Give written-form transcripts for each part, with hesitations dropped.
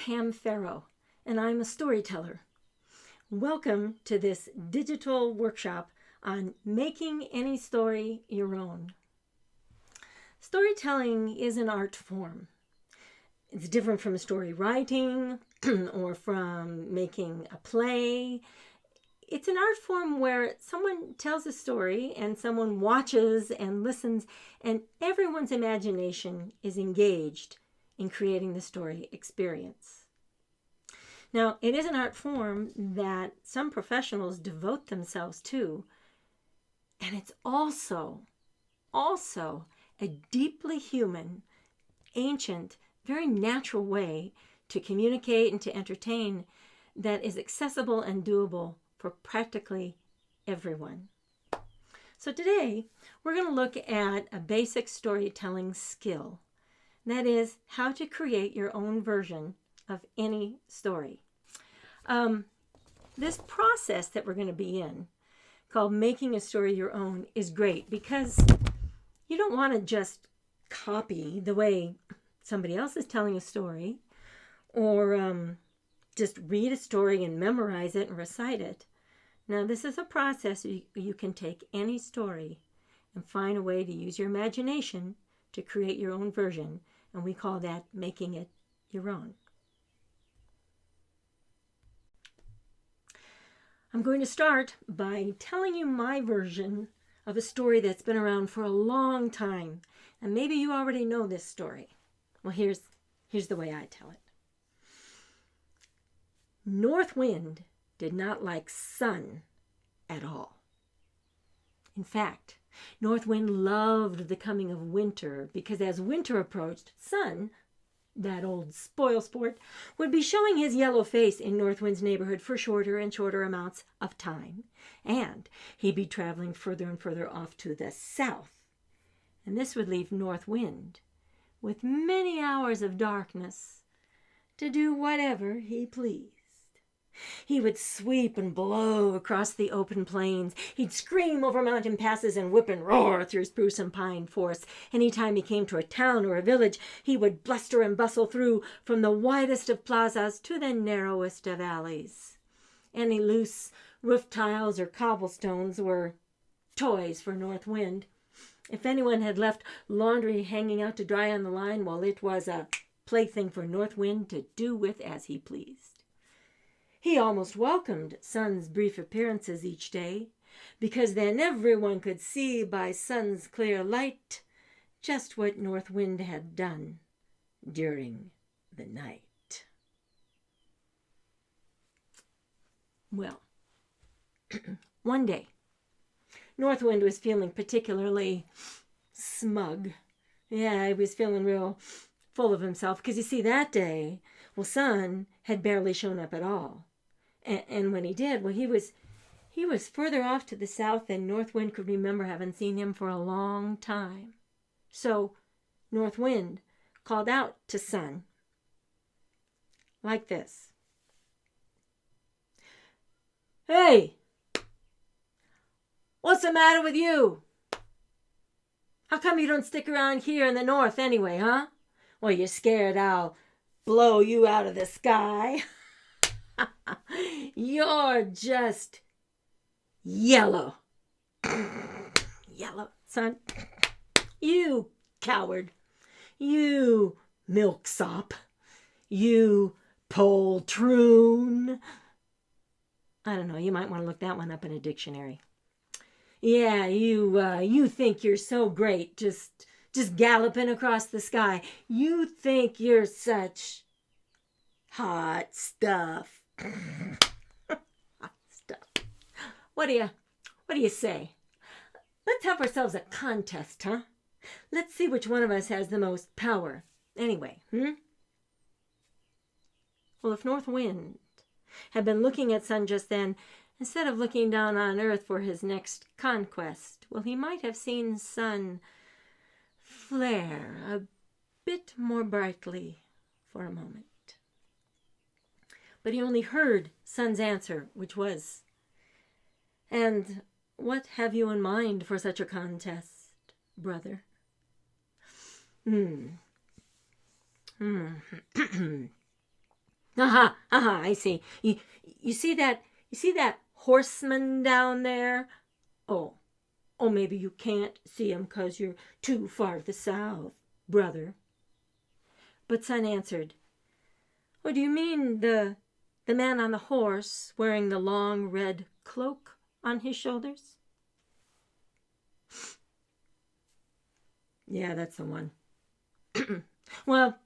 I'm Faro, and I'm a storyteller. Welcome to this digital workshop on making any story your own. Storytelling is an art form. It's different from story writing or from making a play. It's an art form where someone tells a story and someone watches and listens, and everyone's imagination is engaged in creating the story experience. Now, it is an art form that some professionals devote themselves to, and it's also a deeply human, ancient, very natural way to communicate and to entertain that is accessible and doable for practically everyone. So today, we're going to look at a basic storytelling skill. That is how to create your own version of any story. This process that we're going to be in, called making a story your own, is great because you don't want to just copy the way somebody else is telling a story or just read a story and memorize it and recite it. Now, this is a process you can take any story and find a way to use your imagination to create your own version, and we call that making it your own. I'm going to start by telling you my version of a story that's been around for a long time, and maybe you already know this story. Well, here's the way I tell it. Northwind did not like sun at all. In fact, Northwind loved the coming of winter because as winter approached, Sun, that old spoil sport, would be showing his yellow face in Northwind's neighborhood for shorter and shorter amounts of time, and he'd be traveling further and further off to the south. And this would leave Northwind with many hours of darkness to do whatever he pleased. He would sweep and blow across the open plains. He'd scream over mountain passes and whip and roar through spruce and pine forests. Anytime he came to a town or a village, he would bluster and bustle through from the widest of plazas to the narrowest of alleys. Any loose roof tiles or cobblestones were toys for Northwind. If anyone had left laundry hanging out to dry on the line, well, it was a plaything for Northwind to do with as he pleased. He almost welcomed Sun's brief appearances each day, because then everyone could see by Sun's clear light just what Northwind had done during the night. Well, one day, Northwind was feeling particularly smug. Yeah, he was feeling real full of himself, because you see, that day, well, Sun had barely shown up at all. And when he did, well, he was further off to the south than Northwind could remember having seen him for a long time. So Northwind called out to Sun like this. "Hey, what's the matter with you? How come you don't stick around here in the north anyway, huh? Well, you're scared I'll blow you out of the sky. You're just yellow." Yellow, Sun. You coward. You milksop. You poltroon. I don't know, you might want to look that one up in a dictionary. Yeah, you think you're so great, just galloping across the sky. You think you're such hot stuff. Hot stuff. What do you say? Let's have ourselves a contest, huh? Let's see which one of us has the most power. Anyway, Well, if Northwind had been looking at Sun just then, instead of looking down on Earth for his next conquest, well, he might have seen Sun flare a bit more brightly for a moment. But he only heard Sun's answer, which was, "And what have you in mind for such a contest, brother?" Aha, aha, I see. You see that horseman down there? Oh, maybe you can't see him 'cause you're too far to the south, brother. But Sun answered, "Oh, do you mean the man on the horse wearing the long red cloak on his shoulders?" "Yeah, that's the one." "Well,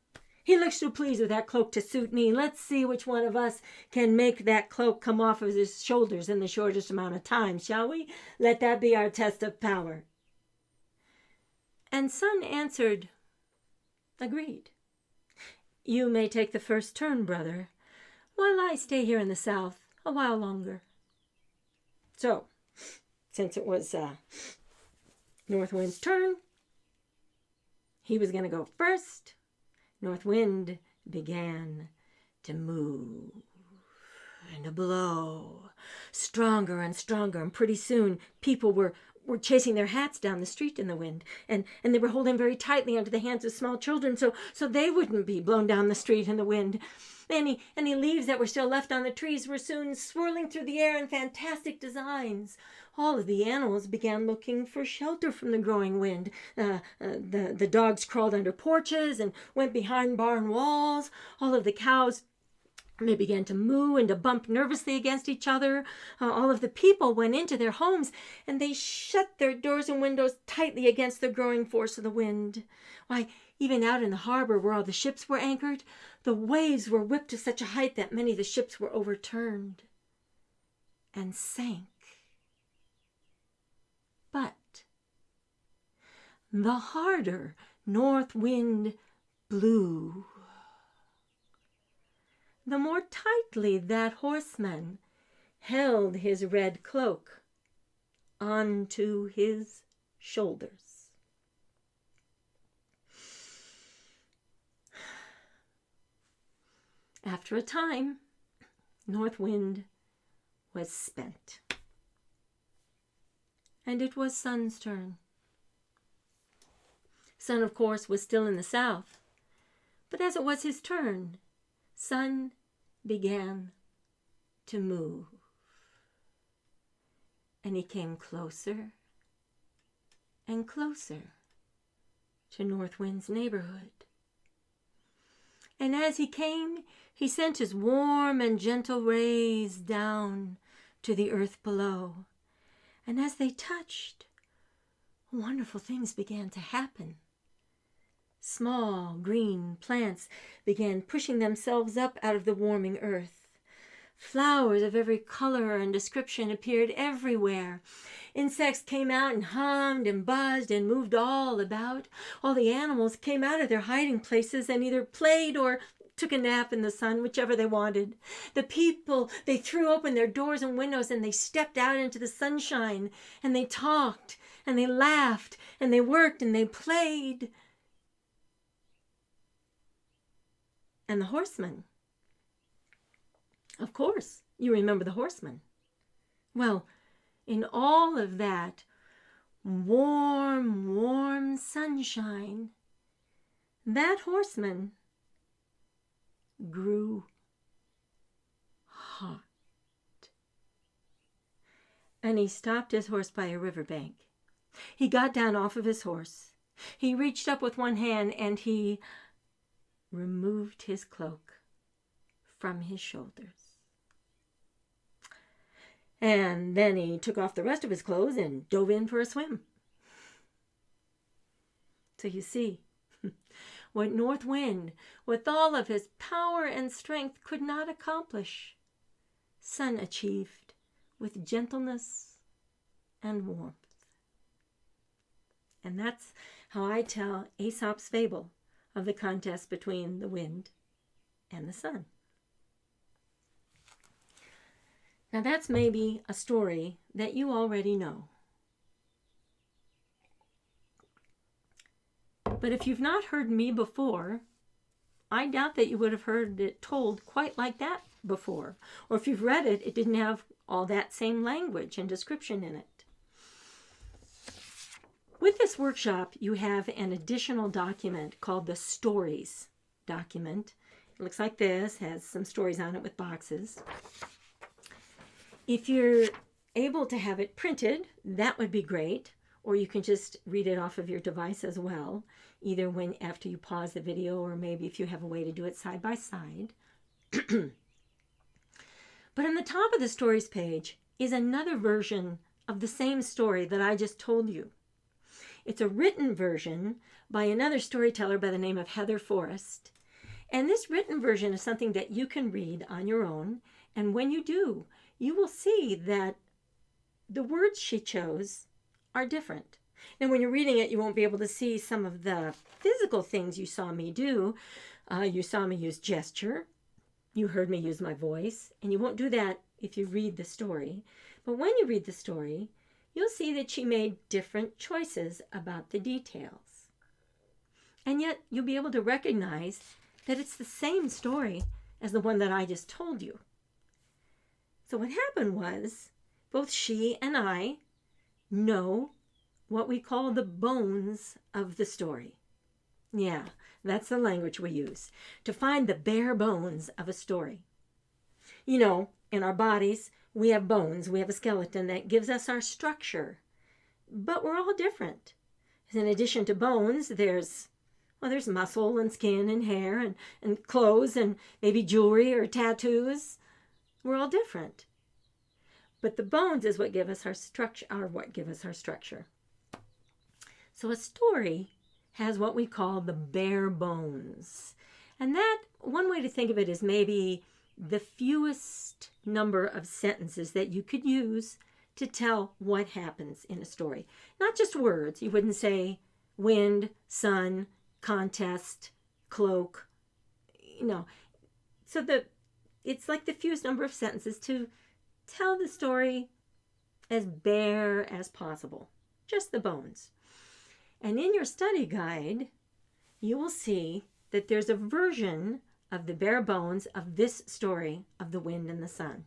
he looks too pleased with that cloak to suit me. Let's see which one of us can make that cloak come off of his shoulders in the shortest amount of time, shall we? Let that be our test of power." And Sun answered, "Agreed. You may take the first turn, brother, while I stay here in the south a while longer." So, since it was Northwind's turn, he was going to go first. Northwind began to move and to blow stronger and stronger, and pretty soon people were chasing their hats down the street in the wind, and they were holding very tightly onto the hands of small children so they wouldn't be blown down the street in the wind. Any leaves that were still left on the trees were soon swirling through the air in fantastic designs. All of the animals began looking for shelter from the growing wind. The dogs crawled under porches and went behind barn walls. All of the cows, they began to moo and to bump nervously against each other. All of the people went into their homes, and they shut their doors and windows tightly against the growing force of the wind. Why, even out in the harbor where all the ships were anchored, the waves were whipped to such a height that many of the ships were overturned and sank. But the harder north wind blew, the more tightly that horseman held his red cloak onto his shoulders. After a time, Northwind was spent, and it was Sun's turn. Sun, of course, was still in the south, but as it was his turn, Sun began to move, and he came closer and closer to Northwind's neighborhood. And as he came, he sent his warm and gentle rays down to the earth below. And as they touched, wonderful things began to happen. Small green plants began pushing themselves up out of the warming earth. Flowers of every color and description appeared everywhere. Insects came out and hummed and buzzed and moved all about. All the animals came out of their hiding places and either played or took a nap in the sun, whichever they wanted. The people, they threw open their doors and windows and they stepped out into the sunshine, and they talked and they laughed and they worked and they played. And the horseman, of course, you remember the horseman. Well, in all of that warm, warm sunshine, that horseman grew hot. And he stopped his horse by a riverbank. He got down off of his horse. He reached up with one hand and he removed his cloak from his shoulders. And then he took off the rest of his clothes and dove in for a swim. So you see, what Northwind, with all of his power and strength, could not accomplish, Sun achieved with gentleness and warmth. And that's how I tell Aesop's fable of the contest between the wind and the sun. Now that's maybe a story that you already know. But if you've not heard me before, I doubt that you would have heard it told quite like that before. Or if you've read it, it didn't have all that same language and description in it. With this workshop, you have an additional document called the Stories document. It looks like this, has some stories on it with boxes. If you're able to have it printed, that would be great, or you can just read it off of your device as well, either when after you pause the video, or maybe if you have a way to do it side by side. But on the top of the stories page is another version of the same story that I just told you. It's a written version by another storyteller by the name of Heather Forrest. And this written version is something that you can read on your own. And when you do, you will see that the words she chose are different. Now, when you're reading it, you won't be able to see some of the physical things you saw me do. You saw me use gesture. You heard me use my voice. And you won't do that if you read the story. But when you read the story, you'll see that she made different choices about the details. And yet, you'll be able to recognize that it's the same story as the one that I just told you. So what happened was, both she and I know what we call the bones of the story. Yeah, that's the language we use to find the bare bones of a story. You know, in our bodies, we have bones, we have a skeleton that gives us our structure, but we're all different. In addition to bones, there's muscle and skin and hair and clothes and maybe jewelry or tattoos. We're all different. But the bones is what give us our structure, So a story has what we call the bare bones. And that, one way to think of it is maybe the fewest number of sentences that you could use to tell what happens in a story. Not just words. You wouldn't say wind, sun, contest, cloak, So it's like the fewest number of sentences to tell the story as bare as possible. Just the bones. And in your study guide, you will see that there's a version of the bare bones of this story of the wind and the sun.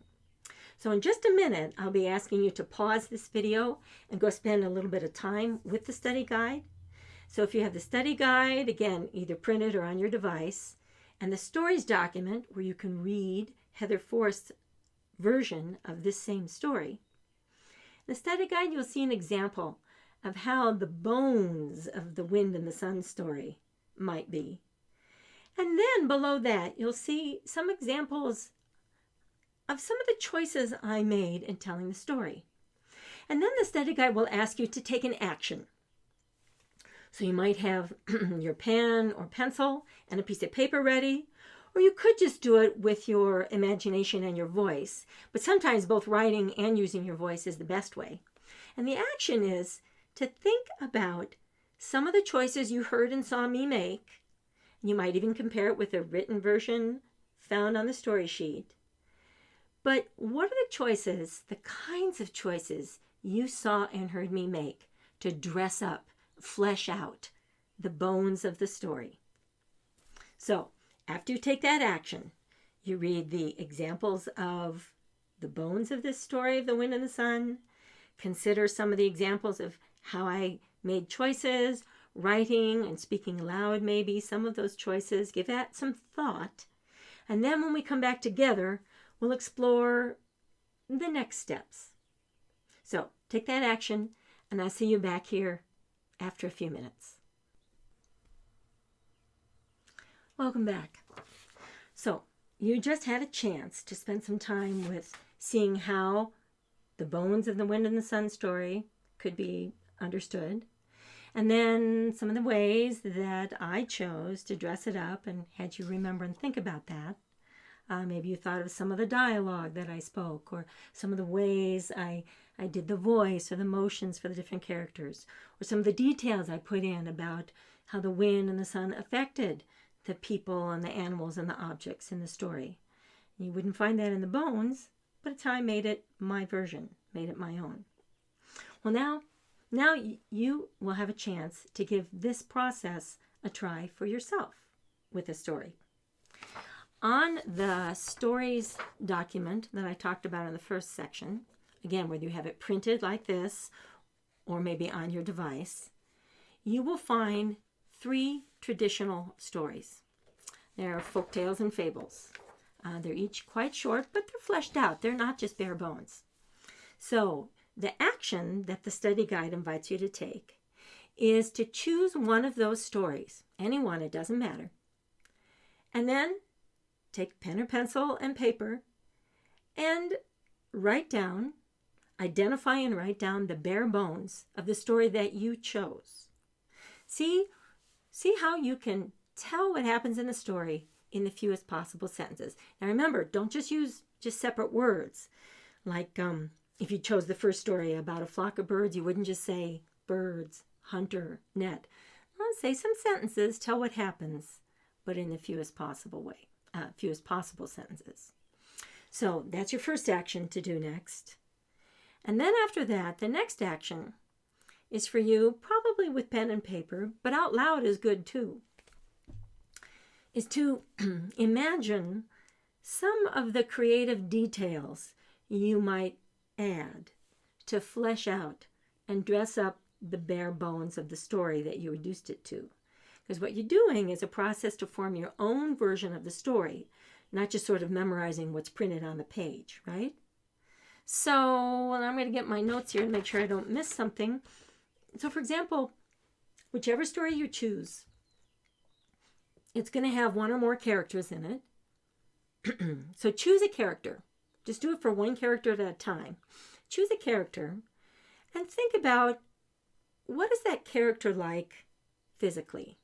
So in just a minute, I'll be asking you to pause this video and go spend a little bit of time with the study guide. So if you have the study guide, again, either printed or on your device, and the stories document where you can read Heather Forrest's version of this same story, in the study guide you'll see an example of how the bones of the wind and the sun story might be. And then below that, you'll see some examples of some of the choices I made in telling the story. And then the study guide will ask you to take an action. So you might have your pen or pencil and a piece of paper ready, or you could just do it with your imagination and your voice. But sometimes both writing and using your voice is the best way. And the action is to think about some of the choices you heard and saw me make. You might even compare it with a written version found on the story sheet. But what are the choices, the kinds of choices you saw and heard me make to dress up, flesh out the bones of the story? So, after you take that action, you read the examples of the bones of this story of the wind and the sun, consider some of the examples of how I made choices, writing and speaking aloud maybe, some of those choices, give that some thought. And then when we come back together, we'll explore the next steps. So take that action, and I'll see you back here after a few minutes. Welcome back. So you just had a chance to spend some time with seeing how the bones of the wind and the sun story could be understood. And then some of the ways that I chose to dress it up and had you remember and think about that. Maybe you thought of some of the dialogue that I spoke, or some of the ways I did the voice or the motions for the different characters, or some of the details I put in about how the wind and the sun affected the people and the animals and the objects in the story. You wouldn't find that in the bones, but it's how I made it my version, made it my own. Well, now you will have a chance to give this process a try for yourself with a story. On the stories document that I talked about in the first section, again, whether you have it printed like this or maybe on your device, you will find 3 traditional stories. They're folk tales and fables. They're each quite short, but they're fleshed out. They're not just bare bones. So the action that the study guide invites you to take is to choose one of those stories, any one, it doesn't matter, and then take pen or pencil and paper and identify and write down the bare bones of the story that you chose. See how you can tell what happens in a story in the fewest possible sentences. Now remember, don't just use separate words. Like if you chose the first story about a flock of birds, you wouldn't just say birds, hunter, net. Well, say some sentences, tell what happens, but in the fewest possible sentences. So that's your first action to do next. And then after that, the next action is for you, probably with pen and paper, but out loud is good too, is to imagine some of the creative details you might add to flesh out and dress up the bare bones of the story that you reduced it to. Because what you're doing is a process to form your own version of the story, not just sort of memorizing what's printed on the page, right? So I'm going to get my notes here to make sure I don't miss something. So for example, whichever story you choose, it's going to have one or more characters in it. So choose a character. Just do it for one character at a time. Choose a character and think about, what is that character like physically?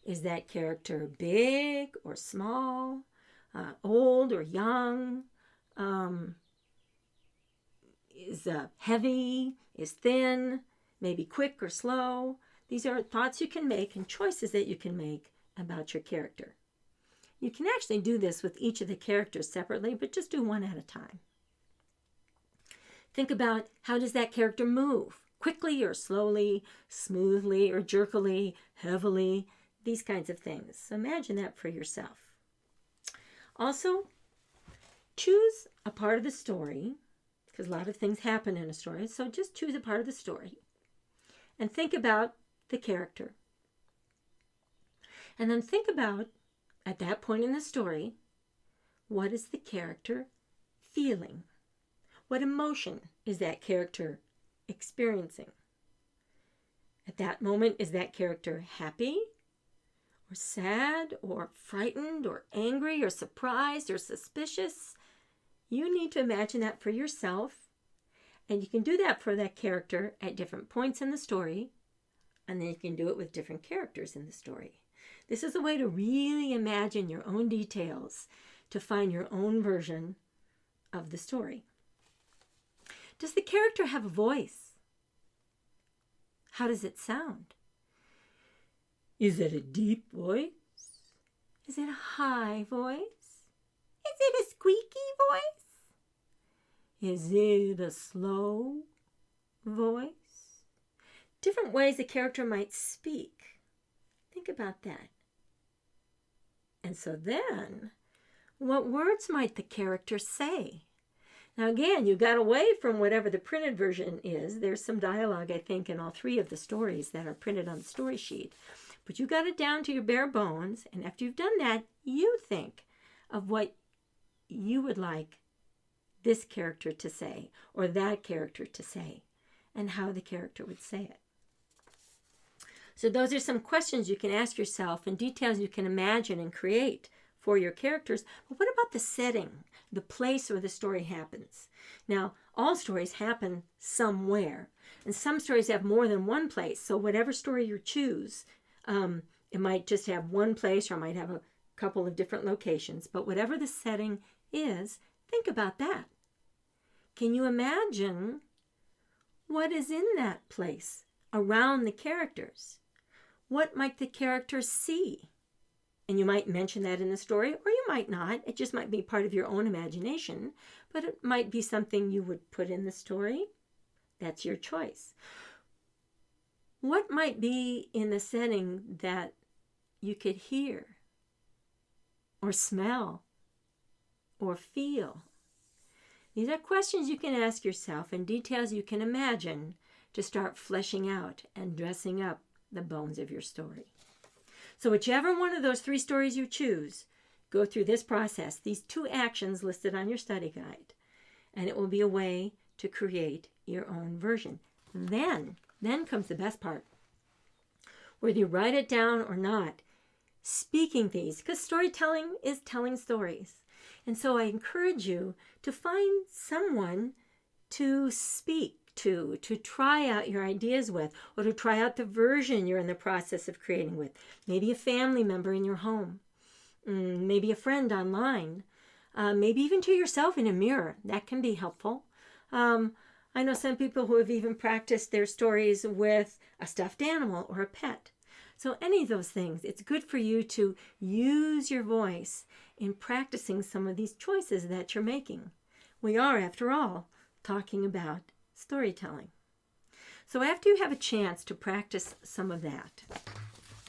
Is that character big or small, old or young? Is heavy, is thin, maybe quick or slow? These are thoughts you can make and choices that you can make about your character. You can actually do this with each of the characters separately, but just do one at a time. Think about, how does that character move? Quickly or slowly, smoothly or jerkily, heavily, these kinds of things. Imagine that for yourself. Also, choose a part of the story, because a lot of things happen in a story, so just choose a part of the story and think about the character. And then think about, at that point in the story, what is the character feeling? What emotion is that character experiencing? At that moment, is that character happy or sad or frightened or angry or surprised or suspicious? You need to imagine that for yourself, and you can do that for that character at different points in the story, and then you can do it with different characters in the story. This is a way to really imagine your own details, to find your own version of the story. Does the character have a voice? How does it sound? Is it a deep voice? Is it a high voice? Is it a squeaky voice? Is it a slow voice? Different ways a character might speak. Think about that. And so then, what words might the character say? Now again, you got away from whatever the printed version is. There's some dialogue, I think, in all three of the stories that are printed on the story sheet. But you got it down to your bare bones, and after you've done that, you think of what you would like this character to say, or that character to say, and how the character would say it. So those are some questions you can ask yourself and details you can imagine and create for your characters. But what about the setting, the place where the story happens? Now, all stories happen somewhere, and some stories have more than one place. So whatever story you choose, it might just have one place, or it might have a couple of different locations. But whatever the setting is, think about that. Can you imagine what is in that place around the characters? What might the characters see? And you might mention that in the story, or you might not. It just might be part of your own imagination, but it might be something you would put in the story. That's your choice. What might be in the setting that you could hear, or smell, or feel? These are questions you can ask yourself and details you can imagine to start fleshing out and dressing up the bones of your story. So whichever one of those 3 stories you choose, go through this process, these 2 actions listed on your study guide, and it will be a way to create your own version. Then comes the best part. Whether you write it down or not, speaking these, because storytelling is telling stories. And so I encourage you to find someone to speak to try out your ideas with, or to try out the version you're in the process of creating with. Maybe a family member in your home, maybe a friend online, maybe even to yourself in a mirror. That can be helpful. I know some people who have even practiced their stories with a stuffed animal or a pet. So any of those things, it's good for you to use your voice in practicing some of these choices that you're making. We are, after all, talking about storytelling. So after you have a chance to practice some of that,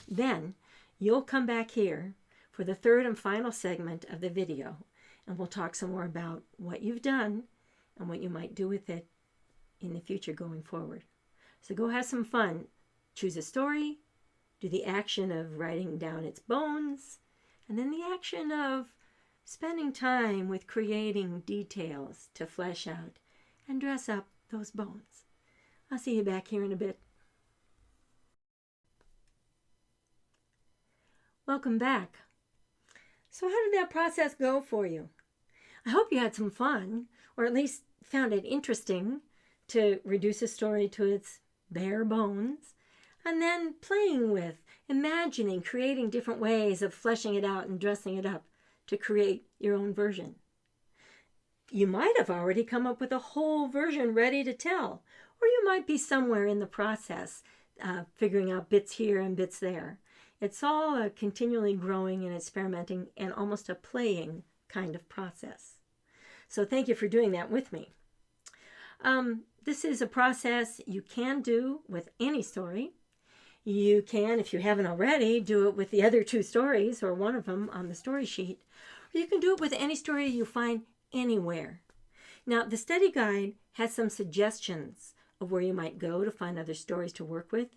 then you'll come back here for the 3rd and final segment of the video, and we'll talk some more about what you've done and what you might do with it in the future going forward. So go have some fun. Choose a story, do the action of writing down its bones, and then the action of spending time with creating details to flesh out and dress up those bones. I'll see you back here in a bit. Welcome back. So how did that process go for you? I hope you had some fun, or at least found it interesting to reduce a story to its bare bones, and then playing with, imagining, creating different ways of fleshing it out and dressing it up to create your own version. You might have already come up with a whole version ready to tell, or you might be somewhere in the process, figuring out bits here and bits there. It's all a continually growing and experimenting and almost a playing kind of process. So thank you for doing that with me. This is a process you can do with any story. You can, if you haven't already, do it with the other 2 stories or one of them on the story sheet. Or you can do it with any story you find anywhere. Now, the study guide has some suggestions of where you might go to find other stories to work with.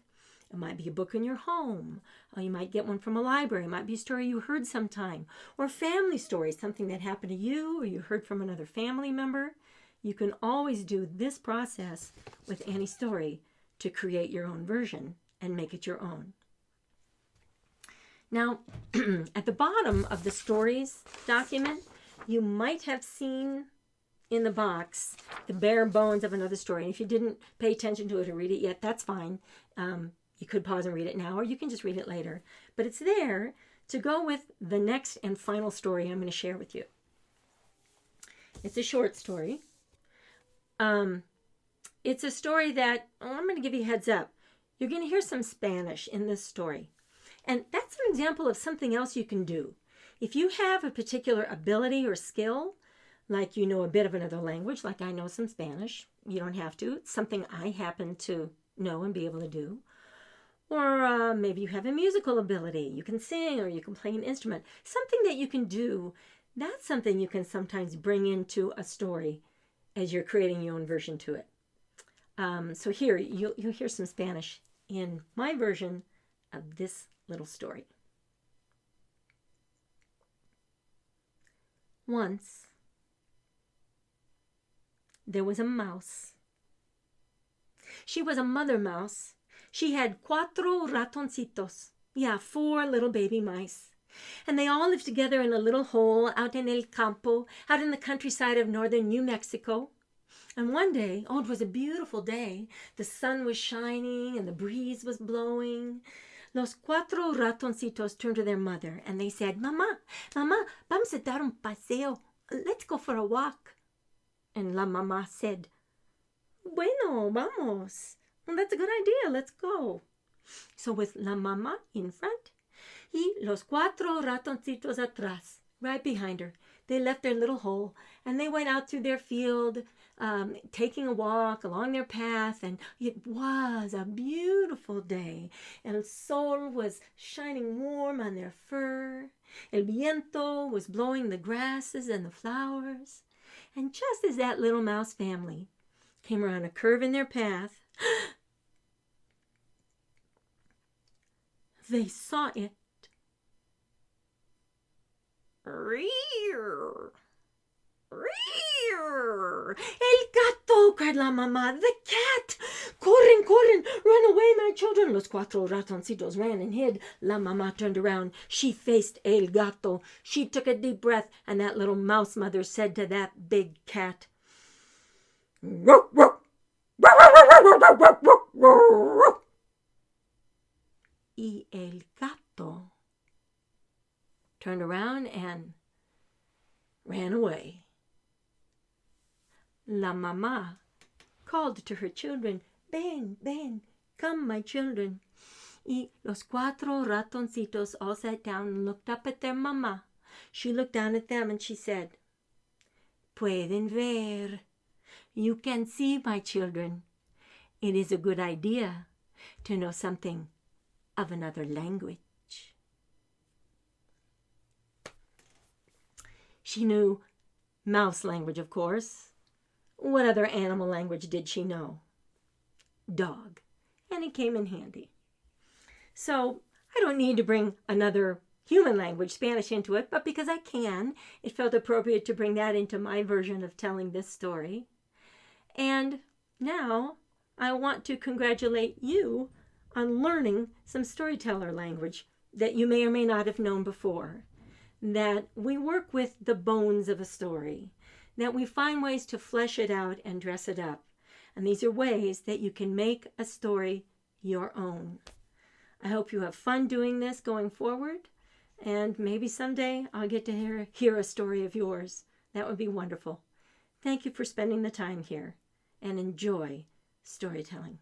It might be a book in your home, or you might get one from a library. It might be a story you heard sometime, or family stories, something that happened to you or you heard from another family member. You can always do this process with any story to create your own version and make it your own. Now, at the bottom of the stories document, you might have seen in the box the bare bones of another story. And if you didn't pay attention to it or read it yet, that's fine. You could pause and read it now, or you can just read it later. But it's there to go with the next and final story I'm going to share with you. It's a short story. It's a story that, I'm going to give you a heads up. You're going to hear some Spanish in this story. And that's an example of something else you can do. If you have a particular ability or skill, like you know a bit of another language, like I know some Spanish, you don't have to. It's something I happen to know and be able to do. Or maybe you have a musical ability. You can sing or you can play an instrument. Something that you can do, that's something you can sometimes bring into a story as you're creating your own version to it. So here, you'll hear some Spanish in my version of this little story. Once, there was a mouse. She was a mother mouse. She had 4 ratoncitos. Yeah, 4 little baby mice. And they all lived together in a little hole out in el campo, out in the countryside of northern New Mexico. And one day, it was a beautiful day. The sun was shining and the breeze was blowing. Los 4 ratoncitos turned to their mother and they said, Mama, vamos a dar un paseo. Let's go for a walk. And la mamá said, Bueno, vamos. Well, that's a good idea. Let's go. So with la mamá in front, y los 4 ratoncitos atrás, right behind her, they left their little hole and they went out through their field, taking a walk along their path. And it was a beautiful day. El sol was shining warm on their fur. El viento was blowing the grasses and the flowers. And just as that little mouse family came around a curve in their path, they saw it. Rear. Rear. El gato, cried la mamá. The cat. Corren, corren. Run away, my children. Los cuatro ratoncitos ran and hid. La mamá turned around. She faced el gato. She took a deep breath, and that little mouse mother said to that big cat, "Ruff, ruff. Y el gato turned around and ran away. La mamá called to her children, "Ven, ven, come, my children." Y los cuatro ratoncitos all sat down and looked up at their mamá. She looked down at them and she said, "Pueden ver. You can see, my children. It is a good idea to know something of another language." She knew mouse language, of course. What other animal language did she know? Dog. And it came in handy. So I don't need to bring another human language, Spanish, into it, but because I can, it felt appropriate to bring that into my version of telling this story. And now I want to congratulate you on learning some storyteller language that you may or may not have known before. That we work with the bones of a story, that we find ways to flesh it out and dress it up. And these are ways that you can make a story your own. I hope you have fun doing this going forward, and maybe someday I'll get to hear a story of yours. That would be wonderful. Thank you for spending the time here, and enjoy storytelling.